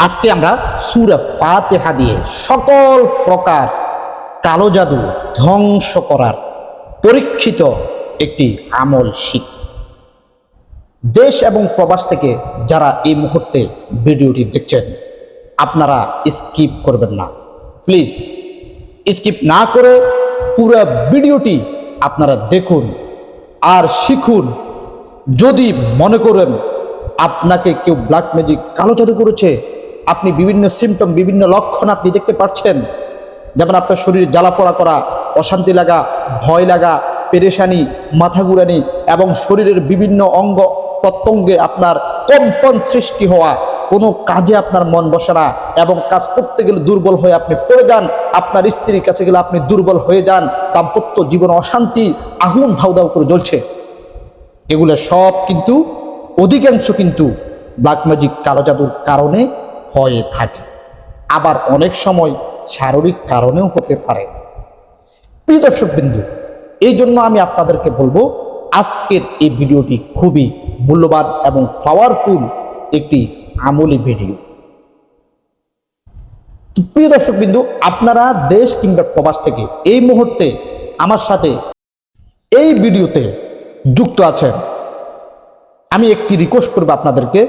আজকে আমরা সূরা ফাতিহা দিয়ে সকল প্রকার কালো জাদু ধ্বংস করার পরীক্ষিত একটি আমল শিখ। দেশ এবং প্রবাস থেকে যারা এই মুহূর্তে ভিডিওটি দেখছেন, আপনারা স্কিপ করবেন না, প্লিজ স্কিপ না করে পুরো ভিডিওটি আপনারা দেখুন আর শিখুন। যদি মনে করেন আপনাকে কেউ ব্ল্যাক ম্যাজিক কালো জাদু করেছে, আপনি বিভিন্ন সিমটম বিভিন্ন লক্ষণ আপনি দেখতে পাচ্ছেন, যেমন আপনার শরীরে জ্বালা পোড়া করা, অশান্তি লাগা, ভয় লাগা, পেরেশানি, মাথা ঘুরানি এবং শরীরের বিভিন্ন অঙ্গ প্রত্যঙ্গে আপনার কম্পন সৃষ্টি হওয়া, কোনো কাজে আপনার মন বসে না এবং কাজ করতে গেলে দুর্বল হয়ে আপনি পড়ে যান, আপনার স্ত্রীর কাছে গেলে আপনি দুর্বল হয়ে যান, দাম্পত্য জীবন অশান্তি আগুন ধাউ ধাউ করে জ্বলছে, এগুলো সব কিন্তু অধিকাংশ কিন্তু ব্ল্যাক ম্যাজিক কালো জাদুর কারণে হয়ে থাকে। আবার অনেক সময় শারীরিক কারণেও হতে পারে। প্রিয় দর্শক বিন্দু, এই জন্য আমি আপনাদেরকে বলবো, আজকের এই ভিডিওটি খুবই মূল্যবান এবং পাওয়ারফুল একটি আমলি ভিডিও। প্রিয় দর্শক বিন্দু, আপনারা দেশ কিংবা প্রবাস থেকে এই মুহূর্তে আমার সাথে এই ভিডিওতে যুক্ত আছেন, আমি একটি রিকোয়েস্ট করব আপনাদেরকে,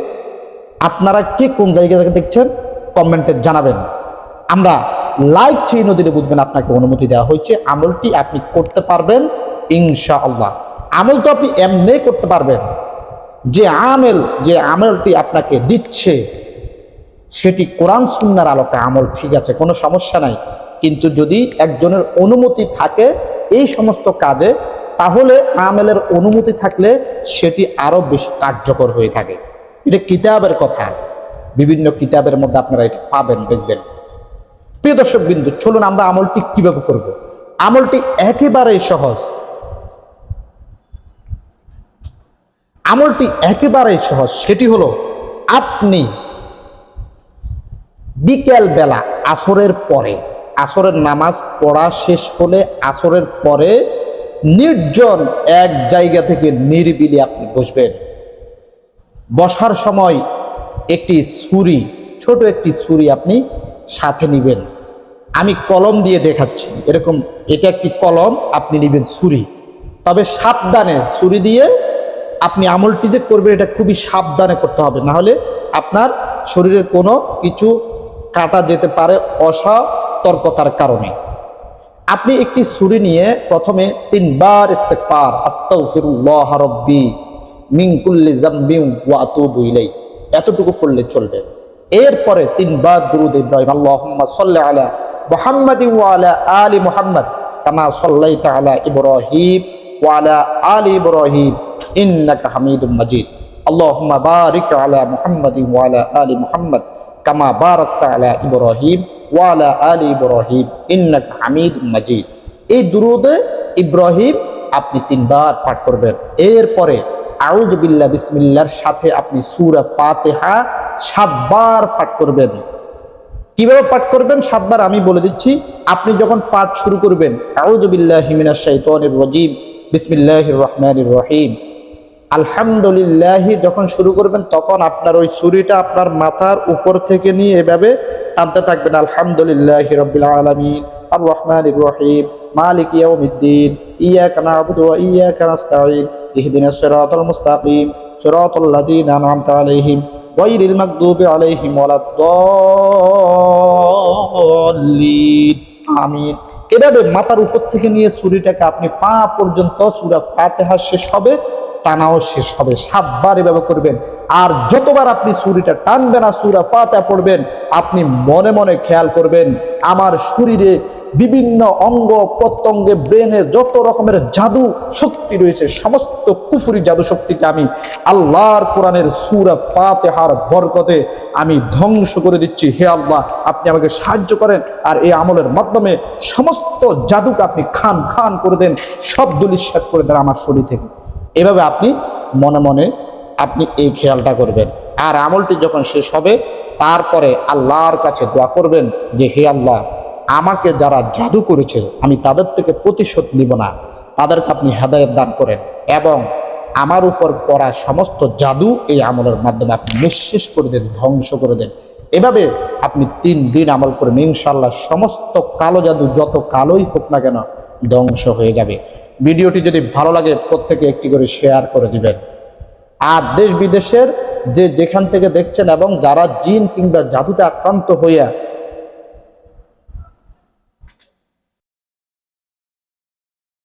আপনারা কে কোন জায়গা থেকে দেখছেন কমেন্টে জানাবেন। আমরা লাইক চিহ্ন দিলে বুঝবেন আপনাকে অনুমতি দেওয়া হয়েছে। আমলটি আপনি করতে পারবেন ইনশাআল্লাহ। আমল তো আপনি এমনি করতে পারবেন, যে আমলটি আপনাকে দিচ্ছে সেটি কোরআন সুন্নাহর আলোকে আমল, ঠিক আছে, কোনো সমস্যা নাই। কিন্তু যদি একজনের অনুমতি থাকে এই সমস্ত কাজে, তাহলে আমলের অনুমতি থাকলে সেটি আরো বেশি কার্যকর হয়ে থাকে। এটা কিতাবের কথা, বিভিন্ন কিতাবের মধ্যে আপনারা এটা পাবেন, দেখবেন। প্রিয় দর্শক বিন্দু, চলুন আমরা আমলটি কিভাবে করব। আমলটি একেবারেই সহজ, আমলটি একেবারেই সহজ। সেটি হলো, আপনি বিকেল বেলা আসরের পরে, আসরের নামাজ পড়া শেষ হলে আসরের পরে নির্জন এক জায়গা থেকে নিরিবিলি আপনি বসবেন। বসার সময় একটি ছুরি, ছোট একটি ছুরি আপনি সাথে নেবেন। আমি কলম দিয়ে দেখাচ্ছি, এরকম, এটা একটি কলম, আপনি নেবেন ছুরি। তবে সাবধানে ছুরি দিয়ে আপনি আমলটি যে করবেন এটা খুবই সাবধানে করতে হবে, না হলে আপনার শরীরের কোনো কিছু কাটা যেতে পারে অসতর্কতার কারণে। আপনি একটি ছুরি নিয়ে প্রথমে 3 বার ইস্তেগফার, আস্তাগফিরুল্লাহ রাব্বি মিন কুল্লি যামবিন ওয়া আতুবু ইলাইহি, এতটুকু পড়লে চলবে। এরপরে 3 বার দুরূদ ইব্রাহিম, আল্লাহুম্মা সাল্লি আলা মুহাম্মাদিন ওয়া আলা আলি মুহাম্মাদ কামা সাল্লাইতা আলা ইব্রাহিম ওয়া আলা আলি ইব্রাহিম ইন্নাকা হামিদুম মাজিদ, আল্লাহুম্মা বারিক আলা মুহাম্মাদিন ওয়া আলা আলি মুহাম্মাদ কামা বারাকতা আলা ইব্রাহিম ওয়া আলা আলি ইব্রাহিম ইন্নাকা হামিদুম মাজিদ। এই দুরূদে ইব্রাহিম আপনি 3 বার পাঠ করবেন। এরপরে আউযু বিল্লাহ বিসমিল্লাহর সাথে আপনি সূরা ফাতিহা 7 বার পাঠ করবেন। কিভাবে পাঠ করবেন 7 বার আমি বলে দিচ্ছি। আপনি যখন পাঠ শুরু করবেন, আউযু বিল্লাহি মিনাশ শাইতানির রাজীম, বিসমিল্লাহির রহমানির রহিম, আলহামদুলিল্লাহ যখন শুরু করবেন, তখন আপনার ওই ছুরিটা আপনার মাথার উপর থেকে নিয়ে এভাবে টানতে থাকবেন। আলহামদুলিল্লাহি রাব্বিল আলামিন আর রহমানির রহিম মালিকি ইয়াউমিদ্দিন ইয়্যাকা না'বুদু ওয়া ইয়্যাকা নাস্তাঈন ইহদিনাস সিরাতাল মুস্তাকিম সিরাতাল লাযীনা আন'আমতা আলাইহিম গায়রিল মাগদুবি আলাইহিম ওয়ালাদ-দাল্লিন, আমিন। এভাবে মাথার উপর থেকে নিয়ে ছুরিটাকে আপনি পা পর্যন্ত সূরা ফাতিহা শেষ হবে, টানাও শেষ হবে, 7 বার এভাবে করবেন। আর যতবার আপনি ছুরিটা টানবেন আর সূরা ফাতিহা পড়বেন, আপনি মনে মনে খেয়াল করবেন, আমার শরীরে বিভিন্ন অঙ্গ প্রত্যঙ্গে, ব্রেনে যত রকমের জাদু শক্তি রয়েছে, সমস্ত কুফরি জাদু শক্তিকে আমি আল্লাহর কোরআনের সূরা ফাতিহার বরকতে আমি ধ্বংস করে দিচ্ছি। হে আল্লাহ, আপনি আমাকে সাহায্য করেন আর এই আমলের মাধ্যমে সমস্ত জাদুকে আপনি খান খান করে দেন, সব ধূলিসাৎ করে দেন আমার শরীর থেকে। এভাবে আপনি মনে মনে আপনি এই খেয়ালটা করবেন। আর আমলটি যখন শেষ হবে, তারপরে আল্লাহর কাছে দোয়া করবেন যে, হে আল্লাহ, আমাকে যারা জাদু করেছে আমি তাদের থেকে প্রতিশোধ নিব না, তাদেরকে আপনি হেদায়েত দান করেন এবং আমার উপর করা সমস্ত জাদু এই আমলের মাধ্যমে আপনি নিঃশেষ করে দেন, ধ্বংস করে দেন। এভাবে আপনি 3 দিন আমল করুন, ইনশাআল্লাহ সমস্ত কালো জাদু যত কালোই হোক না কেন ধ্বংস হয়ে যাবে। ভিডিওটি যদি ভালো লাগে প্রত্যেকে একটি করে শেয়ার করে দিবেন। আর দেশ বিদেশের যে যেখান থেকে দেখছেন এবং যারা জিন কিংবা জাদুতে আক্রান্ত হইয়া